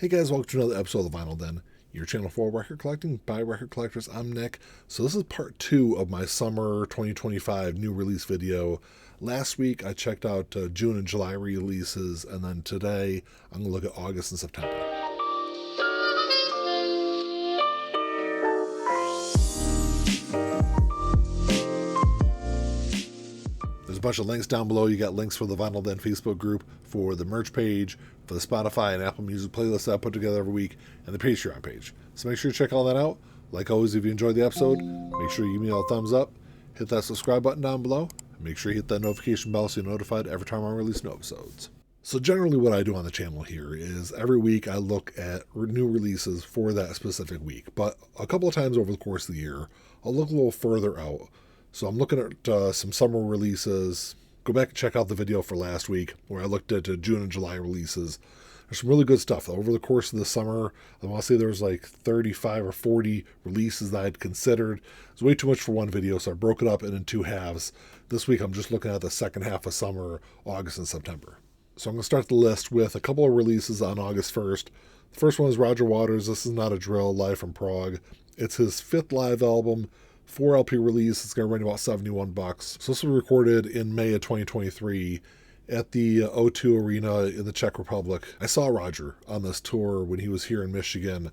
Hey guys, welcome to another episode of The Vinyl Den, your channel for record collecting by record collectors. I'm Nick. So this is part 2 of my summer 2025 new release video. Last week I checked out June and July releases, and then today I'm going to look at August and September. There's a bunch of links down below. You got links for the Vinyl Den Facebook group, for the merch page, for the Spotify and Apple Music playlist that I put together every week, and the Patreon page. So make sure you check all that out. Like always, if you enjoyed the episode, make sure you give me a thumbs up, hit that subscribe button down below, and make sure you hit that notification bell so you're notified every time I release new episodes. So generally what I do on the channel here is every week I look at new releases for that specific week. But a couple of times over the course of the year, I'll look a little further out. So I'm looking at some summer releases. Go back and check out the video for last week where I looked at June and July releases. There's some really good stuff. Over the course of the summer, I want to say there was like 35 or 40 releases that I'd considered. It was way too much for one video, so I broke it up into two halves. This week I'm just looking at the second half of summer, August and September. So I'm going to start the list with a couple of releases on August 1st. The first one is Roger Waters' This Is Not a Drill, live from Prague. It's his 5th live album. 4 LP release. It's going to run about $71. So this was recorded in May of 2023 at the O2 Arena in the Czech Republic. I saw Roger on this tour when he was here in Michigan.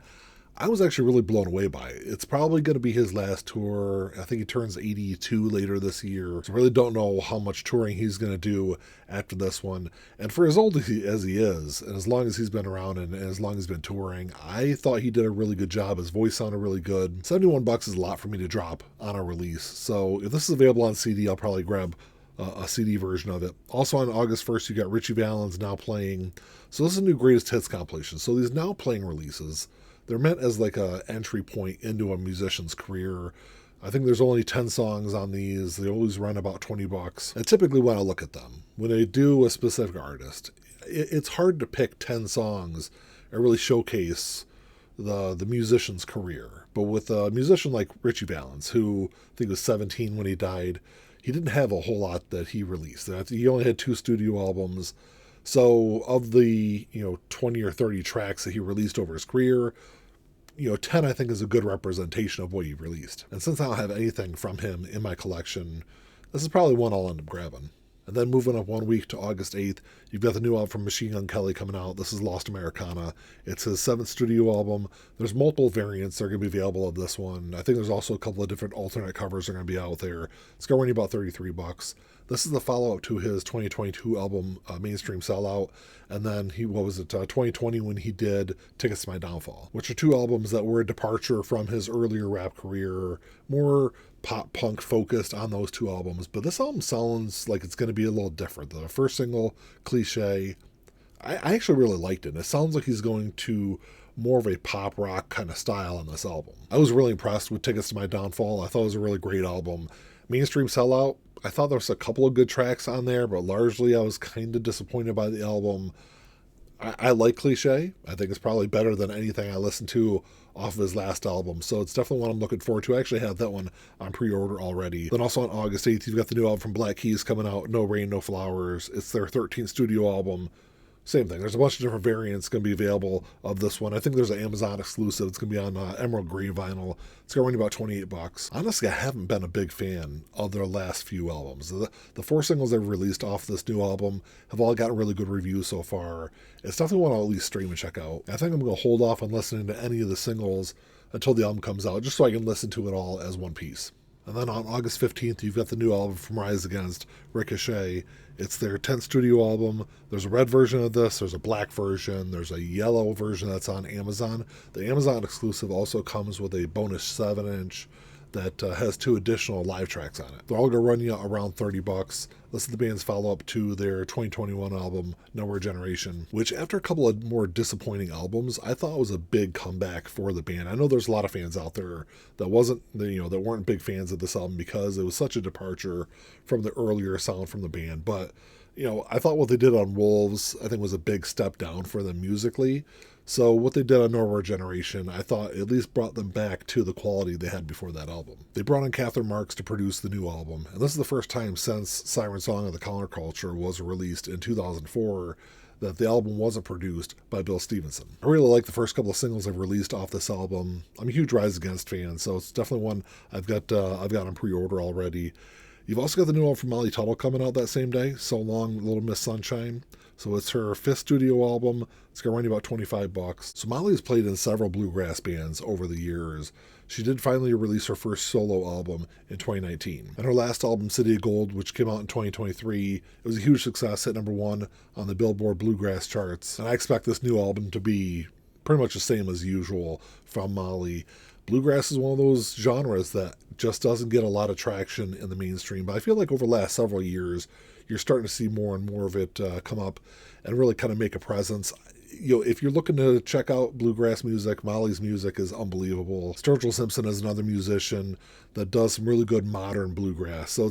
I was actually really blown away by it. It's probably going to be his last tour. I think he turns 82 later this year. So I really don't know how much touring he's going to do after this one. And for as old as he is, and as long as he's been around and as long as he's been touring, I thought he did a really good job. His voice sounded really good. $71 is a lot for me to drop on a release. So if this is available on CD, I'll probably grab a CD version of it. Also on August 1st, you got Richie Valens now playing. So this is a new greatest hits compilation. So these now playing releases, they're meant as like a entry point into a musician's career. I think there's only 10 songs on these. They always run about $20. And typically when I look at them, when they do a specific artist, it's hard to pick 10 songs and really showcase the musician's career. But with a musician like Richie Valens, who I think was 17 when he died, he didn't have a whole lot that he released. He only had 2 studio albums. So of the 20 or 30 tracks that he released over his career, 10 I think is a good representation of what he released. And since I don't have anything from him in my collection, this is probably one I'll end up grabbing. And then moving up 1 week to August 8th, you've got the new album from Machine Gun Kelly coming out. This is Lost Americana. It's his 7th studio album. There's multiple variants that are going to be available of this one. I think there's also a couple of different alternate covers that are going to be out there. It's going to run you about $33. This is the follow-up to his 2022 album, Mainstream Sellout. And then 2020 when he did Tickets to My Downfall, which are 2 albums that were a departure from his earlier rap career, more pop punk focused on those 2 albums. But this album sounds like it's going to be a little different. The first single, Cliche, I actually really liked it. It sounds like he's going to more of a pop rock kind of style on this album. I was really impressed with Tickets to My Downfall. I thought it was a really great album. Mainstream Sellout, I thought there was a couple of good tracks on there, but largely I was kind of disappointed by the album. I like Cliche. I think it's probably better than anything I listened to off of his last album. So it's definitely one I'm looking forward to. I actually have that one on pre-order already. Then also on August 8th, you've got the new album from Black Keys coming out, No Rain, No Flowers. It's their 13th studio album. Same thing. There's a bunch of different variants going to be available of this one. I think there's an Amazon exclusive. It's going to be on Emerald Green vinyl. It's going to run you about $28. Honestly, I haven't been a big fan of their last few albums. The 4 singles they've released off this new album have all gotten really good reviews so far. It's definitely one I'll at least stream and check out. I think I'm going to hold off on listening to any of the singles until the album comes out, just so I can listen to it all as one piece. And then on August 15th, you've got the new album from Rise Against, Ricochet. It's their 10th studio album. There's a red version of this. There's a black version. There's a yellow version that's on Amazon. The Amazon exclusive also comes with a bonus 7-inch that has 2 additional live tracks on it. They're all going to run you around $30. This is the band's follow-up to their 2021 album, Nowhere Generation, which after a couple of more disappointing albums, I thought was a big comeback for the band. I know there's a lot of fans out there that that weren't big fans of this album because it was such a departure from the earlier sound from the band. But, I thought what they did on Wolves, I think was a big step down for them musically. So what they did on Nowhere Generation, I thought at least brought them back to the quality they had before that album. They brought in Catherine Marks to produce the new album, and this is the first time since Siren Song of the Counterculture was released in 2004 that the album wasn't produced by Bill Stevenson. I really like the first couple of singles they've released off this album. I'm a huge Rise Against fan, so it's definitely one I've got on pre-order already. You've also got the new album from Molly Tuttle coming out that same day, So Long, Little Miss Sunshine. So it's her 5th studio album. It's going to run you about $25. So Molly has played in several bluegrass bands over the years. She did finally release her first solo album in 2019. And her last album, City of Gold, which came out in 2023, it was a huge success, hit #1 on the Billboard Bluegrass charts. And I expect this new album to be pretty much the same as usual from Molly. Bluegrass is one of those genres that just doesn't get a lot of traction in the mainstream, but I feel like over the last several years, you're starting to see more and more of it come up and really kind of make a presence. If you're looking to check out bluegrass music, Molly's music is unbelievable. Sturgill Simpson is another musician that does some really good modern bluegrass. So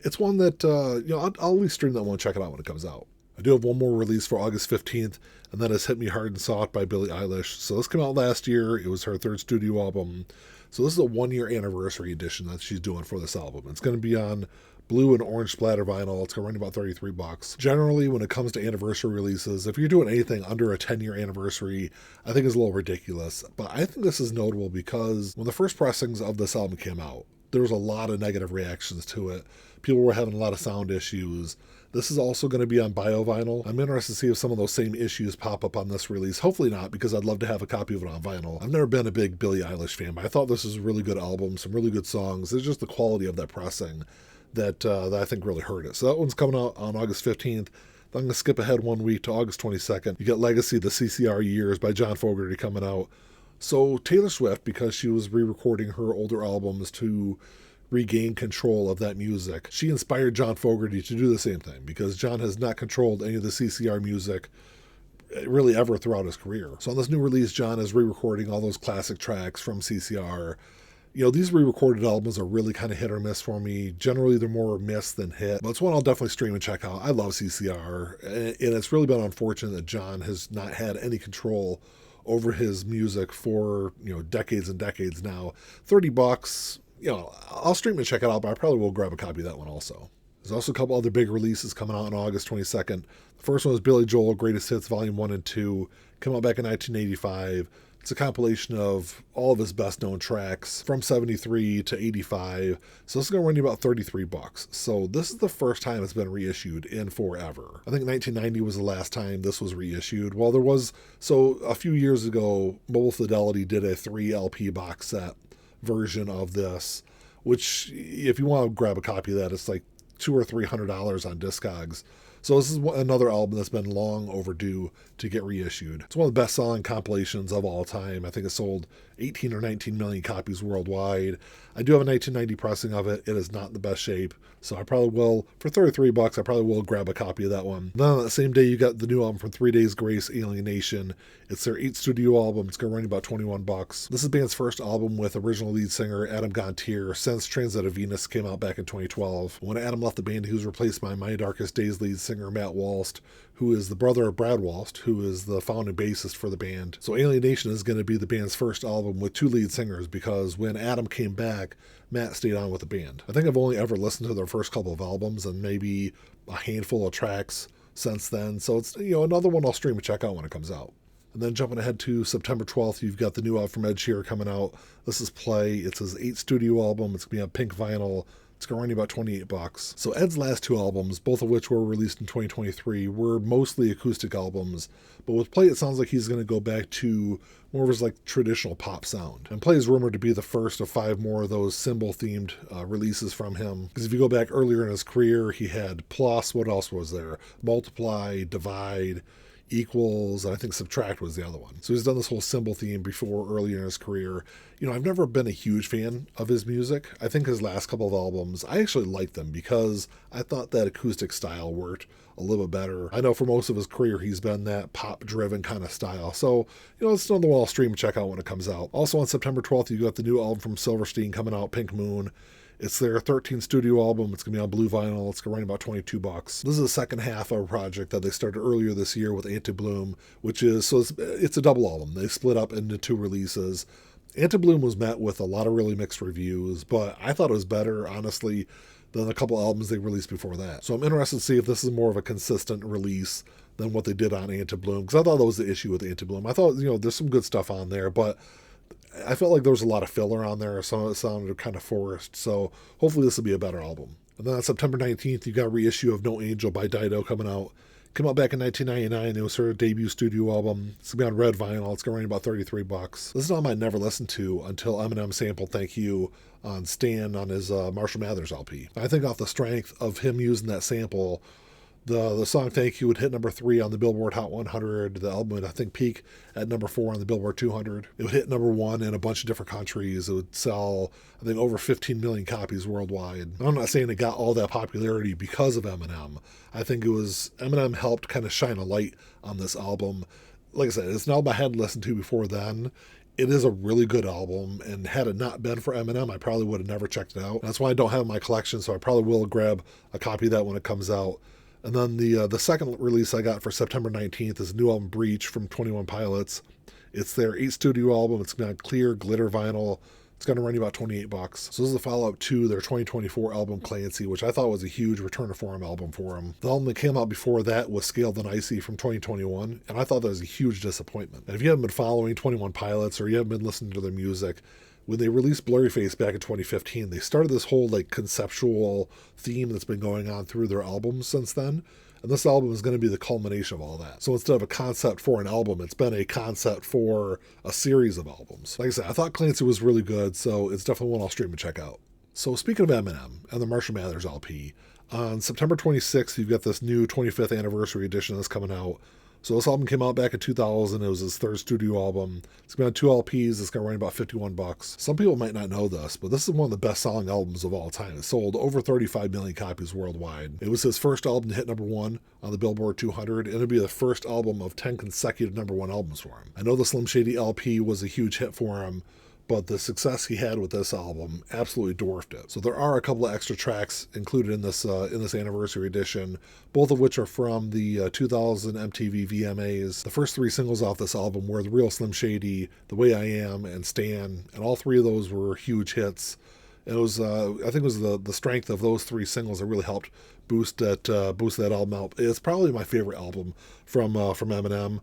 it's one that, I'll at least stream that one, check it out when it comes out. I do have one more release for August 15th, and that is Hit Me Hard and Soft by Billie Eilish. So this came out last year. It was her 3rd studio album. So this is a 1-year anniversary edition that she's doing for this album. It's going to be on blue and orange splatter vinyl. It's going to run about $33. Generally, when it comes to anniversary releases, if you're doing anything under a 10-year anniversary, I think it's a little ridiculous. But I think this is notable because when the first pressings of this album came out, there was a lot of negative reactions to it. People were having a lot of sound issues. This is also going to be on bio vinyl. I'm interested to see if some of those same issues pop up on this release. Hopefully not, because I'd love to have a copy of it on vinyl. I've never been a big Billie Eilish fan, but I thought this was a really good album, some really good songs. It's just the quality of that pressing that I think really hurt it. So that one's coming out on August 15th. I'm going to skip ahead 1 week to August 22nd. You get Legacy, the CCR Years by John Fogerty coming out. So Taylor Swift, because she was re-recording her older albums to regain control of that music, she inspired John Fogerty to do the same thing, because John has not controlled any of the CCR music really ever throughout his career. So on this new release, John is re-recording all those classic tracks from CCR. These re-recorded albums are really kind of hit or miss for me. Generally, they're more miss than hit, but it's one I'll definitely stream and check out. I love CCR, and it's really been unfortunate that John has not had any control over his music for, decades and decades now. $30, I'll stream and check it out, but I probably will grab a copy of that one also. There's also a couple other big releases coming out on August 22nd. The first one is Billy Joel, Greatest Hits, Volume 1 and 2. Came out back in 1985. It's a compilation of all of his best-known tracks from 73 to 85. So this is going to run you about $33. So this is the first time it's been reissued in forever. I think 1990 was the last time this was reissued. Well, a few years ago, Mobile Fidelity did a 3 LP box set version of this, which if you want to grab a copy of that, it's like $200 or $300 on Discogs. So this is another album that's been long overdue to get reissued. It's one of the best-selling compilations of all time. I think it sold 18 or 19 million copies worldwide. I do have a 1990 pressing of it. It is not in the best shape, so I probably will, for $33, I probably will grab a copy of that one. Then on that same day, you got the new album from 3 Days Grace, Alienation. It's their 8th studio album. It's going to run you about $21. This is the band's first album with original lead singer Adam Gontier since Transit of Venus came out back in 2012. When Adam left the band, he was replaced by My Darkest Days lead singer Matt Walst, who is the brother of Brad Walst, who is the founding bassist for the band. So Alienation is going to be the band's first album with 2 lead singers, because when Adam came back, Matt stayed on with the band. I think I've only ever listened to their first couple of albums and maybe a handful of tracks since then. So it's another one I'll stream and check out when it comes out. And then jumping ahead to September 12th, you've got the new album from Ed Sheeran coming out. This is Play. It's his 8th studio album. It's going to be on pink vinyl. It's going to run you about $28. So Ed's last 2 albums, both of which were released in 2023, were mostly acoustic albums. But with Play, it sounds like he's going to go back to more of his traditional pop sound. And Play is rumored to be the first of 5 more of those symbol-themed releases from him. Because if you go back earlier in his career, he had Plus, what else was there? Multiply, Divide, Equals, and I think Subtract was the other one. So he's done this whole symbol theme before earlier in his career. I've never been a huge fan of his music. I think his last couple of albums, I actually liked them because I thought that acoustic style worked a little bit better. I know for most of his career, he's been that pop-driven kind of style. So, it's another one I'll stream and check out when it comes out. Also on September 12th, you got the new album from Silverstein coming out, Pink Moon. It's their 13th studio album. It's going to be on blue vinyl. It's going to run about $22. This is the second half of a project that they started earlier this year with Antibloom, which is, it's a double album. They split up into 2 releases. Antibloom was met with a lot of really mixed reviews, but I thought it was better, honestly, than a couple albums they released before that. So I'm interested to see if this is more of a consistent release than what they did on Anti-Bloom, because I thought that was the issue with Anti-Bloom. I thought, there's some good stuff on there, but I felt like there was a lot of filler on there. Some of it sounded kind of forced, so hopefully this will be a better album. And then on September 19th, you got a reissue of No Angel by Dido coming out. Came out back in 1999. It was her debut studio album. It's going to be on red vinyl. It's going to run about $33. This is an album I never listened to until Eminem sampled Thank You on Stan on his Marshall Mathers LP. I think off the strength of him using that sample, the song Thank You would hit number 3 on the Billboard Hot 100. The album would, I think, peak at number 4 on the Billboard 200. It would hit number 1 in a bunch of different countries. It would sell, I think, over 15 million copies worldwide. And I'm not saying it got all that popularity because of Eminem. I think it was Eminem helped kind of shine a light on this album. Like I said, it's an album I hadn't listened to before then. It is a really good album, and had it not been for Eminem, I probably would have never checked it out. That's why I don't have it in my collection, so I probably will grab a copy of that when it comes out. And then the second release I got for September 19th is a new album, Breach, from 21 Pilots. It's their 8th studio album. It's got clear glitter vinyl. It's going to run you about $28. So this is a follow-up to their 2024 album, Clancy, which I thought was a huge return to form album for them. The album that came out before that was Scaled and Icy from 2021, and I thought that was a huge disappointment. And if you haven't been following 21 Pilots or you haven't been listening to their music, when they released Blurryface back in 2015, they started this whole conceptual theme that's been going on through their albums since then. And this album is going to be the culmination of all that. So instead of a concept for an album, it's been a concept for a series of albums. Like I said, I thought Clancy was really good, so it's definitely one I'll stream and check out. So speaking of Eminem and the Marshall Mathers LP, on September 26th, you've got this new 25th anniversary edition that's coming out. So this album came out back in 2000. It was his 3rd studio album. It's going to have 2 LPs. It's going to run about $51. Some people might not know this, but this is one of the best-selling albums of all time. It sold over 35 million copies worldwide. It was his first album to hit number 1 on the Billboard 200, and it'll be the first album of 10 consecutive number 1 albums for him. I know the Slim Shady LP was a huge hit for him, but the success he had with this album absolutely dwarfed it. So there are a couple of extra tracks included in this anniversary edition, both of which are from the 2000 MTV VMAs. The first 3 singles off this album were The Real Slim Shady, The Way I Am, and Stan, and all 3 of those were huge hits. And it was, I think it was the strength of those 3 singles that really helped boost that album out. It's probably my favorite album from Eminem.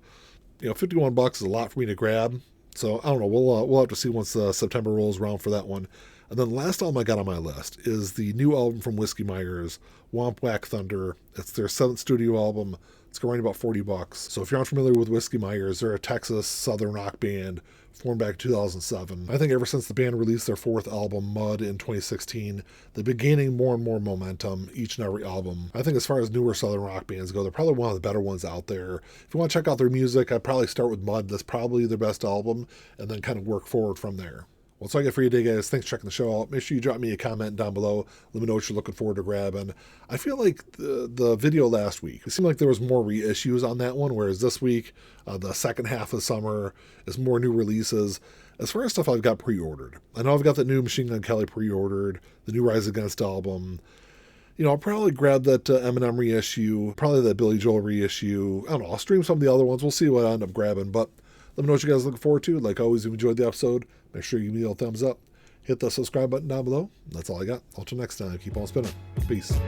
$51 is a lot for me to grab. So I don't know. We'll have to see once September rolls around for that one. And then the last album I got on my list is the new album from Whiskey Meyers, Womp Whack Thunder. It's their 7th studio album. It's going to run about $40. So if you're unfamiliar with Whiskey Meyers, they're a Texas southern rock band formed back in 2007. I think ever since the band released their 4th album, Mud, in 2016, they've been gaining more and more momentum each and every album. I think as far as newer southern rock bands go, they're probably one of the better ones out there. If you want to check out their music, I'd probably start with Mud. That's probably their best album, and then kind of work forward from there. Well, that's all I got for you today, guys. Thanks for checking the show out. Make sure you drop me a comment down below. Let me know what you're looking forward to grabbing. I feel like the video last week, it seemed like there was more reissues on that one, whereas this week, the second half of summer, is more new releases. As far as stuff I've got pre-ordered, I know I've got the new Machine Gun Kelly pre-ordered, the new Rise Against album. I'll probably grab that Eminem reissue, probably that Billy Joel reissue. I don't know. I'll stream some of the other ones. We'll see what I end up grabbing, but let me know what you guys are looking forward to. Like always, if you enjoyed the episode, make sure you give me a little thumbs up. Hit the subscribe button down below. That's all I got. Until next time, keep on spinning. Peace.